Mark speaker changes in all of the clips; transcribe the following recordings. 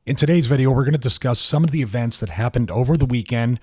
Speaker 1: In today's video, we're going to discuss some of the events that happened over the weekend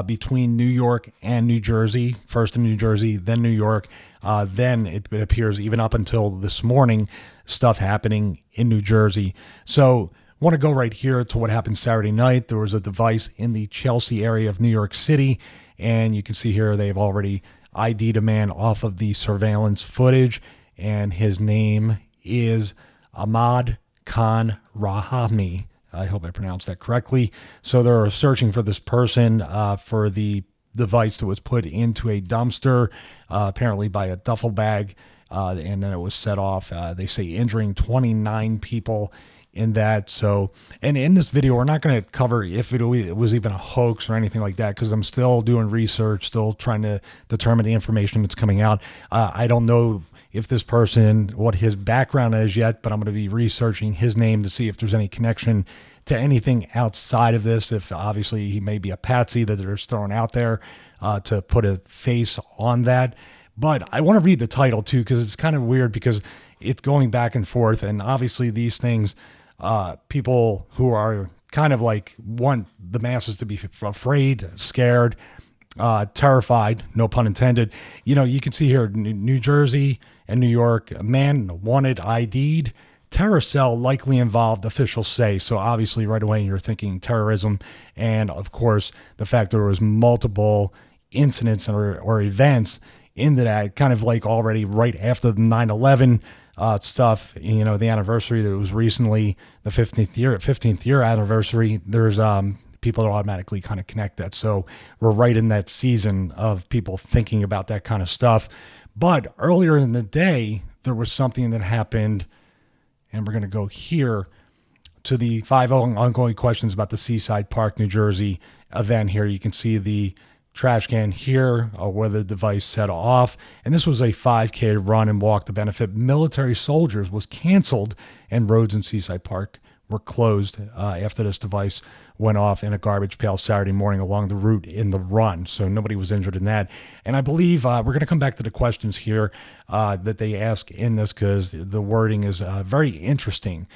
Speaker 1: between New York and New Jersey. First in New Jersey, then New York. Then it appears even up until this morning, stuff happening in New Jersey. So I want to go right here to what happened Saturday night. There was a device in the Chelsea area of New York City. And you can see here they've already ID'd a man off of the surveillance footage. And his name is Ahmad Khan Rahami. I hope I pronounced that correctly. So they're searching for this person for the device that was put into a dumpster, apparently by a duffel bag, and then it was set off. They say injuring 29 people in that. So, and in this video, we're not going to cover if it was even a hoax or anything like that, because I'm still doing research, still trying to determine the information that's coming out. I don't know if this person, what his background is yet, but I'm going to be researching his name to see if there's any connection to anything outside of this. If obviously he may be a patsy that they're just throwing out there to put a face on that. But I want to read the title too, because it's kind of weird because it's going back and forth. And obviously these things, people who are kind of like want the masses to be afraid, scared, terrified, no pun intended. You know, you can see here, New Jersey and New York, a man wanted ID'd. Terror cell likely involved, officials say. So obviously right away you're thinking terrorism. And of course, the fact there was multiple incidents or events into that, kind of like already right after the 9/11 stuff, you know, the anniversary that was recently the 15th year anniversary. There's people that automatically kind of connect that. So we're right in that season of people thinking about that kind of stuff. But earlier in the day, there was something that happened, and we're going to go here to the 5 ongoing questions about the Seaside Park, New Jersey event here. You can see the trash can here where the device set off. And this was a 5K run and walk to benefit military soldiers was canceled, and roads in Seaside Park were closed after this device went off in a garbage pail Saturday morning along the route in the run. So nobody was injured in that. And I believe we're going to come back to the questions here that they ask in this, because the wording is very interesting.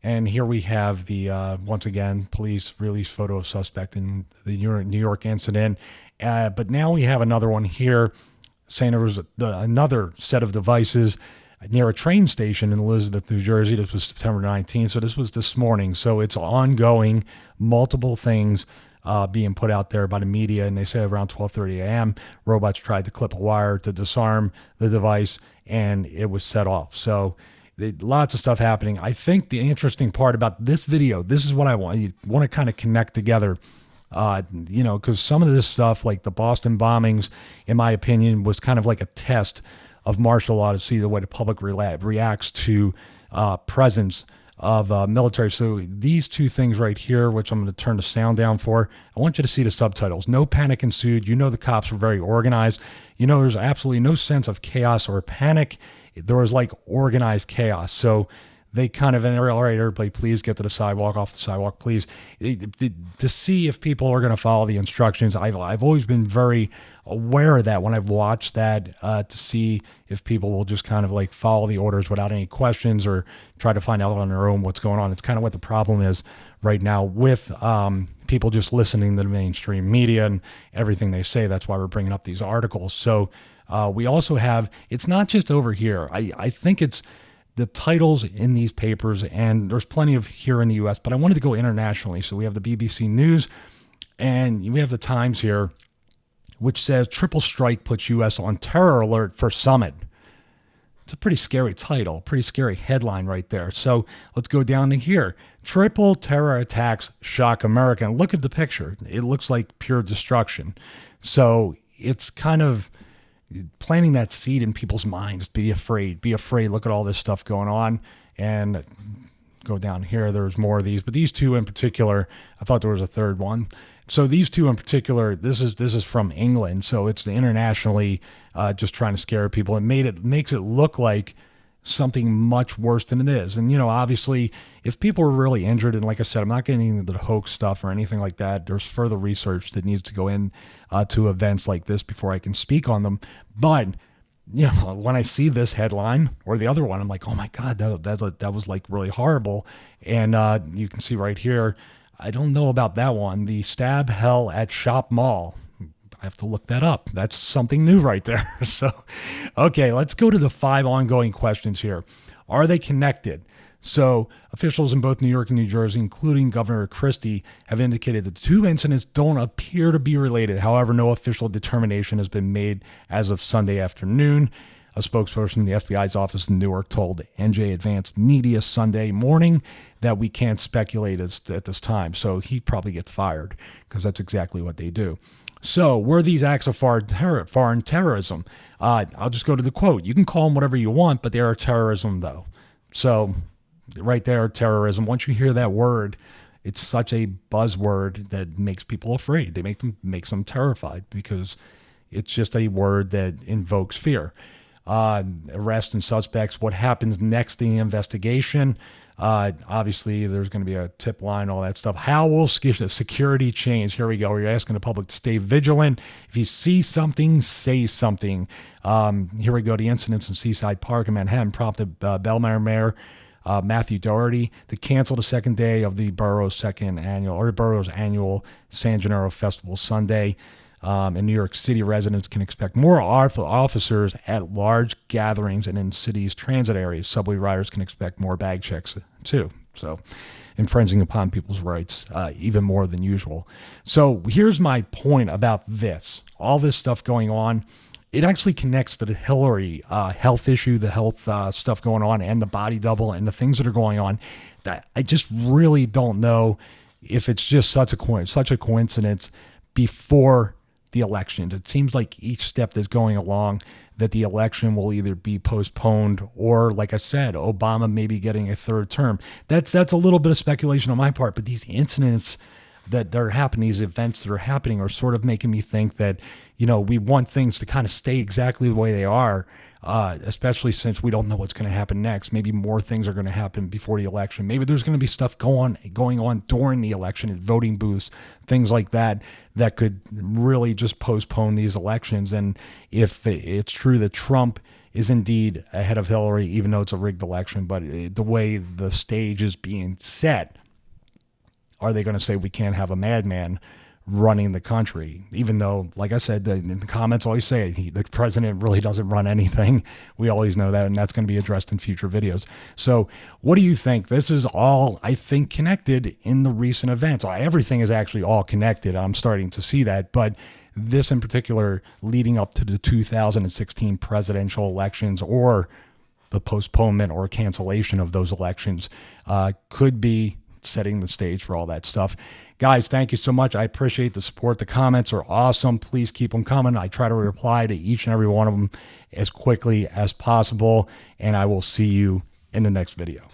Speaker 1: And here we have the, once again, police release photo of suspect in the New York incident. But now we have another one here saying there was another set of devices near a train station in Elizabeth, New Jersey. This was September 19th. So this was this morning. So it's ongoing, multiple things being put out there by the media. And they say around 12:30 a.m., robots tried to clip a wire to disarm the device, and it was set off. So lots of stuff happening. I think the interesting part about this video, this is what I want. You want to kind of connect together, you know, because some of this stuff, like the Boston bombings, in my opinion, was kind of like a test of martial law to see the way the public reacts to presence of military. So these two things right here, which I'm going to turn the sound down for, I want you to see the subtitles. No panic ensued. You know, the cops were very organized. You know, there's absolutely no sense of chaos or panic. There was like organized chaos. So they kind of, all right, everybody, please get to the sidewalk, off the sidewalk, please. To see if people are going to follow the instructions. I've always been very aware of that when I've watched that, to see if people will just kind of like follow the orders without any questions or try to find out on their own what's going on. It's kind of what the problem is right now with people just listening to the mainstream media and everything they say. That's why we're bringing up these articles. So we also have, it's not just over here. I think it's the titles in these papers, and there's plenty of here in the U.S., but I wanted to go internationally. So we have the BBC News, and we have the Times here, which says triple strike puts U.S. on terror alert for summit. It's a pretty scary title, pretty scary headline right there. So let's go down to here. Triple terror attacks shock America. And look at the picture. It looks like pure destruction. So it's kind of planting that seed in people's minds. Be afraid. Look at all this stuff going on. And go down here. There's more of these, but these two in particular, I thought there was a third one. So these two in particular, this is from England. So it's internationally just trying to scare people. It makes it look like something much worse than it is. And, you know, obviously, if people are really injured, and like I said, I'm not getting into the hoax stuff or anything like that. There's further research that needs to go in to events like this before I can speak on them. But when I see this headline or the other one, I'm like, oh my God, that was like really horrible. And you can see right here, I don't know about that one. The stab hell at Shop Mall. I have to look that up. That's something new right there. So, okay, let's go to the 5 ongoing questions here. Are they connected? So officials in both New York and New Jersey, including Governor Christie, have indicated that the 2 incidents don't appear to be related. However, no official determination has been made as of Sunday afternoon. A spokesperson in the FBI's office in Newark told NJ Advanced Media Sunday morning that we can't speculate at this time. So he'd probably get fired because that's exactly what they do. So were these acts of foreign terrorism? I'll just go to the quote. You can call them whatever you want, but they are terrorism, though. So right there, terrorism. Once you hear that word, it's such a buzzword that makes people afraid. They makes them terrified because it's just a word that invokes fear. Arrest and suspects. What happens next in the investigation? Obviously, there's going to be a tip line, all that stuff. How will security change? Here we go. You're asking the public to stay vigilant. If you see something, say something. Here we go. The incidents in Seaside Park in Manhattan prompted Bellmare Mayor Matthew Doherty to cancel the second day of the borough's annual San Gennaro Festival Sunday. In New York City, residents can expect more officers at large gatherings and in cities' transit areas. Subway riders can expect more bag checks too. So, infringing upon people's rights even more than usual. So here's my point about this. All this stuff going on, it actually connects to the Hillary health issue, the health stuff going on, and the body double and the things that are going on. That I just really don't know if it's just such a coincidence before the elections. It seems like each step that's going along that the election will either be postponed or, like I said, Obama may be getting a 3rd term. That's a little bit of speculation on my part, but these incidents that are happening, these events that are happening are sort of making me think that, we want things to kind of stay exactly the way they are, especially since we don't know what's going to happen next. Maybe more things are going to happen before the election. Maybe there's going to be stuff going on during the election at voting booths, things like that could really just postpone these elections. And if it's true that Trump is indeed ahead of Hillary, even though it's a rigged election, but the way the stage is being set, are they going to say we can't have a madman running the country? Even though, like I said, the comments always say the president really doesn't run anything. We always know that, and that's going to be addressed in future videos. So what do you think? This is all, I think, connected in the recent events. Everything is actually all connected. I'm starting to see that, but this in particular leading up to the 2016 presidential elections or the postponement or cancellation of those elections could be setting the stage for all that stuff. Guys, thank you so much. I appreciate the support. The comments are awesome. Please keep them coming. I try to reply to each and every one of them as quickly as possible, and I will see you in the next video.